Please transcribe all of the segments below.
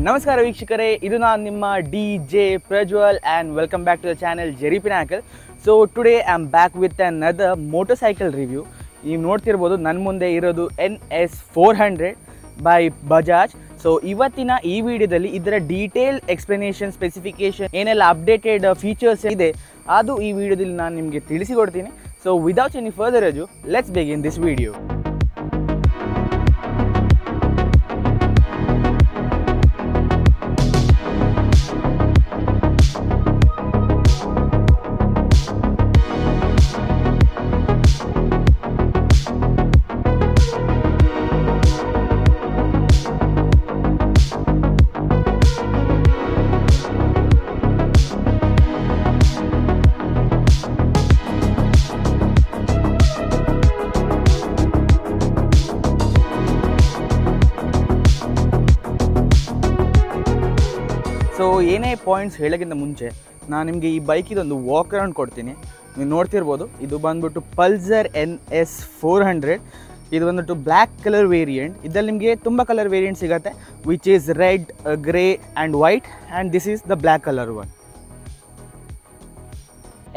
ನಮಸ್ಕಾರ ವೀಕ್ಷಕರೇ, ಇದು ನಾನು ನಿಮ್ಮ DJ Prajwal and welcome back to the channel Jerry Pinnacle. So today I am back with another motorcycle review. ನೀವು ನೋಡ್ತಿರ್ಬೋದು ನನ್ನ ಮುಂದೆ ಇರೋದು NS400 by Bajaj. ಸೊ ಇವತ್ತಿನ ಈ ವಿಡಿಯೋದಲ್ಲಿ ಇದರ ಡೀಟೇಲ್ ಎಕ್ಸ್ಪ್ಲನೇಷನ್, ಸ್ಪೆಸಿಫಿಕೇಶನ್ ಏನೆಲ್ಲ ಅಪ್ಡೇಟೆಡ್ ಫೀಚರ್ಸ್ ಇದೆ ಅದು ಈ ವಿಡಿಯೋದಲ್ಲಿ ನಾನು ನಿಮಗೆ ತಿಳಿಸಿಕೊಡ್ತೀನಿ. So without any further ado, let's begin this video. So ಏನೇ ಪಾಯಿಂಟ್ಸ್ ಹೇಳೋಕ್ಕಿಂತ ಮುಂಚೆ ನಾನು ನಿಮಗೆ ಈ ಬೈಕಿದೊಂದು ವಾಕ್ ಅರೌಂಡ್ ಕೊಡ್ತೀನಿ. ನೀವು ನೋಡ್ತಿರ್ಬೋದು, ಇದು ಬಂದ್ಬಿಟ್ಟು ಪಲ್ಸರ್ NS400. ಇದು ಬಂದ್ಬಿಟ್ಟು ಬ್ಲ್ಯಾಕ್ ಕಲರ್ ವೇರಿಯಂಟ್. ಇದರಲ್ಲಿ ನಿಮಗೆ ತುಂಬ ಕಲರ್ ವೇರಿಯಂಟ್ ಸಿಗುತ್ತೆ, which is red, grey and white, and this is the black colour one.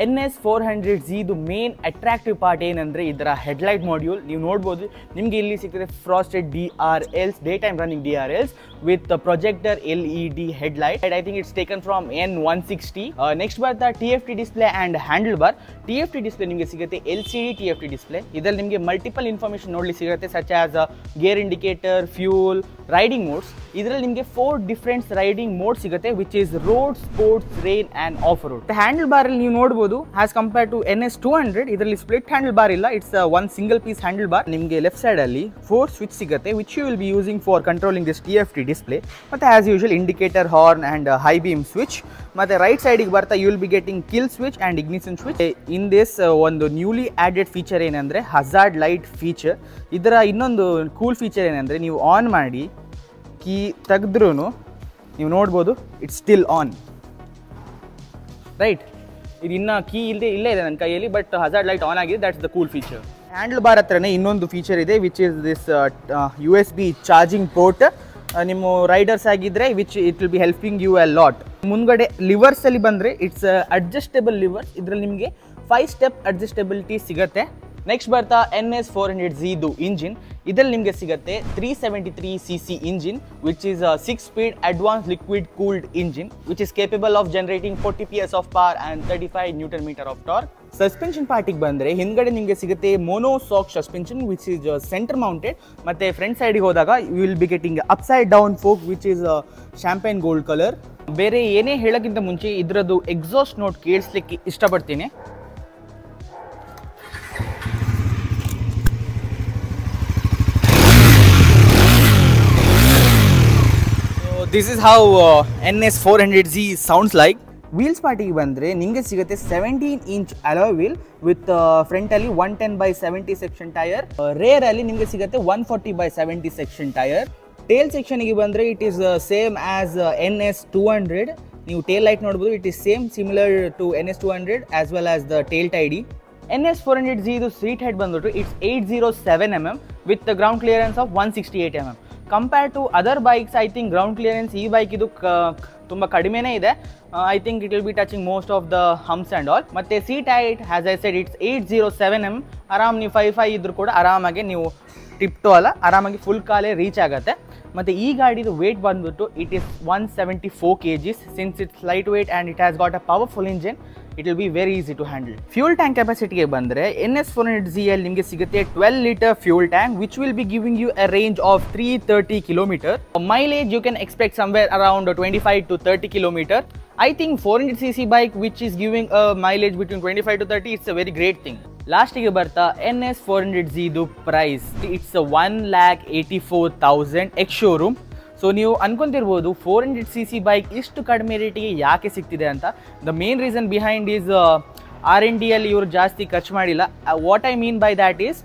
NS400Z ಇದು ಮೇನ್ ಅಟ್ರಾಕ್ಟಿವ್ ಪಾರ್ಟ್ ಏನಂದರೆ ಇದರ ಹೆಡ್ಲೈಟ್ ಮಾಡ್ಯೂಲ್. ನೀವು ನೋಡ್ಬೋದು, ನಿಮಗೆ ಇಲ್ಲಿ ಸಿಗ್ತದೆ frosted DRLs, day time running DRLs with projector LED headlight. I think it's taken from N160. Next ಬರ್ತಾ TFT display and handle bar. TFT display ನಿಮಗೆ ಸಿಗುತ್ತೆ LCD TFT ಡಿಸ್ಪ್ಲೇ. ಇದರಲ್ಲಿ ನಿಮಗೆ ಮಲ್ಟಿಪಲ್ ಇನ್ಫಾರ್ಮೇಷನ್ ನೋಡಲಿಕ್ಕೆ ಸಿಗುತ್ತೆ, such as gear indicator, fuel, riding modes. ಇದರಲ್ಲಿ ನಿಮಗೆ 4 different riding mode ಸಿಗುತ್ತೆ, which is road, sports, rain and off road. Handle bar ಅಲ್ಲಿ ನೀವು ನೋಡ್ಬೋದು, ಆಸ್ ಕಂಪೇರ್ ಟು NS200 ಇದರಲ್ಲಿ ಸ್ಪ್ಲಿಟ್ ಹ್ಯಾಂಡಲ್ ಬಾರ್ ಇಲ್ಲ, it's one single piece handle bar. ನಿಮಗೆ left side ಅಲ್ಲಿ 4 ಸ್ವಿಚ್ ಸಿಗುತ್ತೆ, which you will be using for controlling this TFT display. ಮತ್ತೆ as usual indicator, horn and high beam switch. ಮತ್ತೆ right ಸೈಡಿಗೆ ಬರ್ತಾ you will be getting kill switch and ignition switch. In this ಒಂದು newly added feature ಏನಂದರೆ hazard light feature. ಇದರ ಇನ್ನೊಂದು cool feature ಏನಂದರೆ, ನೀವು ಆನ್ ಮಾಡಿ ಕೀ ತೆಗೆದ್ರೂ ನೀವು ನೋಡ್ಬೋದು, ಇಟ್ಸ್ ಸ್ಟಿಲ್ ಆನ್, ರೈಟ್. ಇದು ಇನ್ನೂ ಕೀ ಇಲ್ಲೇ ಇದೆ ನನ್ನ ಕೈಯಲ್ಲಿ, ಬಟ್ ಹಜಾರ್ಡ್ ಲೈಟ್ ಆನ್ ಆಗಿದೆ. That's the cool feature. Handle bar ಹತ್ರನೇ ಇನ್ನೊಂದು ಫೀಚರ್ ಇದೆ, which is this USB charging port. ನಿಮ್ಮ ರೈಡರ್ಸ್ ಆಗಿದ್ದರೆ which it will be helping you a lot. ಮುಂದ್ಗಡೆ ಲಿವರ್ಸಲ್ಲಿ ಬಂದರೆ ಇಟ್ಸ್ ಅಡ್ಜಸ್ಟೇಬಲ್ ಲಿವರ್ಸ್. ಇದರಲ್ಲಿ ನಿಮಗೆ 5 ಸ್ಟೆಪ್ ಅಡ್ಜಸ್ಟಬಿಲಿಟಿ ಸಿಗುತ್ತೆ. ನೆಕ್ಸ್ಟ್ ಬರ್ತಾ NS400Z ಇದು ಇಂಜಿನ್. ಇದರಲ್ಲಿ ನಿಮಗೆ ಸಿಗುತ್ತೆ 373cc engine, which is 6 speed advance liquid cooled engine, which is capable of generating 40 PS of power and 35 Nm of torque. Suspension ಪಾರ್ಟಿಗೆ ಬಂದರೆ ಹಿಂದ್ಗಡೆ ನಿಮಗೆ ಸಿಗುತ್ತೆ mono shock suspension, which is centre mounted. ಮತ್ತು ಫ್ರಂಟ್ ಸೈಡಿಗೆ ಹೋದಾಗ you will be getting upside down fork, which is champagne gold colour. ಬೇರೆ ಏನೇ ಹೇಳೋಕ್ಕಿಂತ ಮುಂಚೆ ಇದರದ್ದು ಎಕ್ಸಾಸ್ಟ್ ನೋಟ್ ಕೇಳಿಸ್ಲಿಕ್ಕೆ ಇಷ್ಟಪಡ್ತೀನಿ. This is how NS400Z sounds like. Wheels ಪಾರ್ಟಿಗೆ ಬಂದರೆ ನಿಮಗೆ ಸಿಗುತ್ತೆ 17 ಇಂಚ್ ಅಲಾಯ್ ವೀಲ್ ವಿತ್ ಫ್ರಂಟಲ್ಲಿ 110/70 ಸೆಕ್ಷನ್ ಟೈರ್. ರೇರಲ್ಲಿ ನಿಮಗೆ ಸಿಗುತ್ತೆ 140/70 ಸೆಕ್ಷನ್ ಟೈರ್. ಟೇಲ್ ಸೆಕ್ಷನ್ಗೆ ಬಂದರೆ it is same as NS200. ನೀವು ಟೇಲ್ ಲೈಟ್ ನೋಡ್ಬೋದು, it is same similar to NS200 as well as the tail tidy. NS400Z ಇದು ಸೀಟ್ ಹೆಡ್ ಬಂದ್ಬಿಟ್ಟು it's 807 mm with ground clearance of 168 mm. Compare to other bikes, I think ground clearance ಈ bike ಇದು ತುಂಬ ಕಡಿಮೆನೇ ಇದೆ. I think it will be touching most of the humps and all. ಮತ್ತು seat height as I said it's 807 mm. ಆರಾಮ್ ನೀವು 5'5" ಇದ್ರೂ ಕೂಡ ಆರಾಮಾಗಿ ನೀವು ಟಿಪ್ಟೋ ಅಲ್ಲ, ಆರಾಮಾಗಿ ಫುಲ್ ಕಾಲೇ ರೀಚ್ ಆಗುತ್ತೆ. ಮತ್ತು ಈ ಗಾಡಿದು ವೇಟ್ ಬಂದ್ಬಿಟ್ಟು it is 174 kgs. Since it's light weight and it has got a powerful engine, it will be very easy to handle. Fuel tank capacity ಗೆ ಬಂದರೆ NS400Z ಅಲ್ಲಿ ನಿಮಗೆ ಸಿಗುತ್ತೆ 12 liter fuel tank, which will be giving you a range of 330 km. Mileage you can expect somewhere around 25 to 30 km. I think 400cc bike which is giving a mileage between 25 to 30, it's a very great thing. ಲಾಸ್ಟಿಗೆ ಬರ್ತಾ NS400Z ಇದು price it's 1,84,000 ex showroom. So ನೀವು ಅನ್ಕೊಂತಿರ್ಬೋದು 400cc bike ಇಷ್ಟು ಕಡಿಮೆ ರೇಟಿಗೆ ಯಾಕೆ ಸಿಗ್ತಿದೆ ಅಂತ. The main reason behind is R&D ಅಲ್ಲಿ ಇವರು ಜಾಸ್ತಿ ಖರ್ಚು ಮಾಡಿಲ್ಲ. What I mean by that is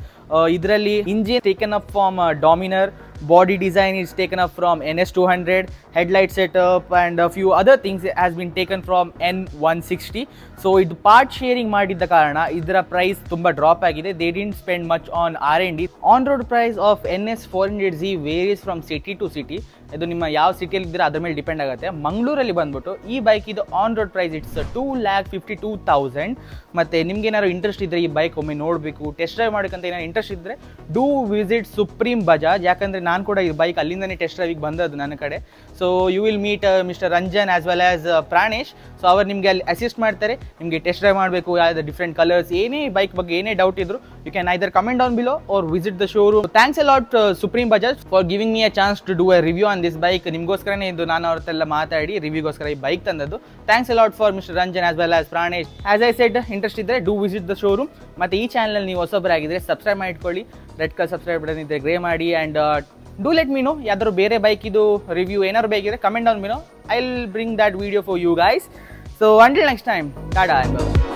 ಇದರಲ್ಲಿ engine taken up from Dominar, body design is taken up from NS200, headlight setup and a few other things has been taken from N160. So ಇದು part sharing ಮಾಡಿದ್ದ ಕಾರಣ ಇದರ price ತುಂಬ drop ಆಗಿದೆ. They didn't spend much on R&D. On road price of NS400Z varies from city to city. ಇದು ನಿಮ್ಮ ಯಾವ ಸಿಟಿಯಲ್ಲಿ ಇದ್ದರೆ ಅದ್ರ ಮೇಲೆ ಡಿಪೆಂಡ್ ಆಗುತ್ತೆ. ಮಂಗಳೂರಲ್ಲಿ ಬಂದ್ಬಿಟ್ಟು ಈ ಬೈಕ್ ಇದು ಆನ್ ರೋಡ್ ಪ್ರೈಸ್ ಇಟ್ಸ್ 2,52,000. ಮತ್ತು ನಿಮ್ಗೆ ಏನಾದ್ರು ಇಂಟ್ರೆಸ್ಟ್ ಇದ್ದರೆ ಈ ಬೈಕ್ ಒಮ್ಮೆ ನೋಡಬೇಕು, ಟೆಸ್ಟ್ ಡ್ರೈವ್ ಮಾಡೋಕ್ಕಂತ ಏನಾದ್ರು ಇಂಟ್ರೆಸ್ಟ್ ಇದ್ದರೆ ಡೂ ವಿಸಿಟ್ ಸುಪ್ರೀಂ ಬಜಾಜ್. ಯಾಕಂದರೆ ನಾನು ಕೂಡ ಈ ಬೈಕ್ ಅಲ್ಲಿಂದನೇ ಟೆಸ್ಟ್ ಡ್ರೈವಿಗೆ ಬಂದದ್ದು ನನ್ನ ಕಡೆ. So you will meet mister Ranjan as well as Pranesh. So ಅವರು ನಿಮಗೆ ಅಲ್ಲಿ ಅಸಿಸ್ಟ್ ಮಾಡ್ತಾರೆ. ನಿಮಗೆ ಟೆಸ್ಟ್ ಡ್ರೈವ್ ಮಾಡಬೇಕು, ಯಾವ್ದು ಡಿಫ್ರೆಂಟ್ ಕಲರ್ಸ್, ಏನೇ ಬೈಕ್ ಬಗ್ಗೆ ಏನೇ ಡೌಟ್ ಇದ್ರು you can either comment down below or visit the showroom. Thanks a lot supreme Bajaj for giving me a chance to do a review on this bike. ನಿಮಗೋಸ್ಕರನೇ ಇದು ನಾನು ಅವ್ರತ್ತೆಲ್ಲ ಮಾತಾಡಿ ರಿವ್ಯೂಗೋಸ್ಕರ ಈ ಬೈಕ್ ತಂದದ್ದು. Thanks a lot for mister Ranjan as well as Pranesh. As I said, interest ಇದ್ದರೆ do visit the showroom. ಮತ್ತು ಈ ಚಾನಲ್ ನೀವು ಹೊಸಬರಾಗಿದ್ದರೆ ಸಬ್ಸ್ಕ್ರೈಬ್ ಮಾಡಿ ಇಟ್ಕೊಳ್ಳಿ. ರೆಡ್ ಕಲರ್ ಸಬ್ಸ್ಕ್ರೈಬ್ ಬಟನ್ ಇದ್ದರೆ ಗ್ರೇ ಮಾಡಿ. And do let me know ಯಾವ್ದಾದ್ರು ಬೇರೆ ಬೈಕ್ ಇದು ರಿವ್ಯೂ ಏನಾದ್ರು ಬೇಕಿದ್ರೆ comment down me know. I will bring that video for you guys. So until next time, tada and bye.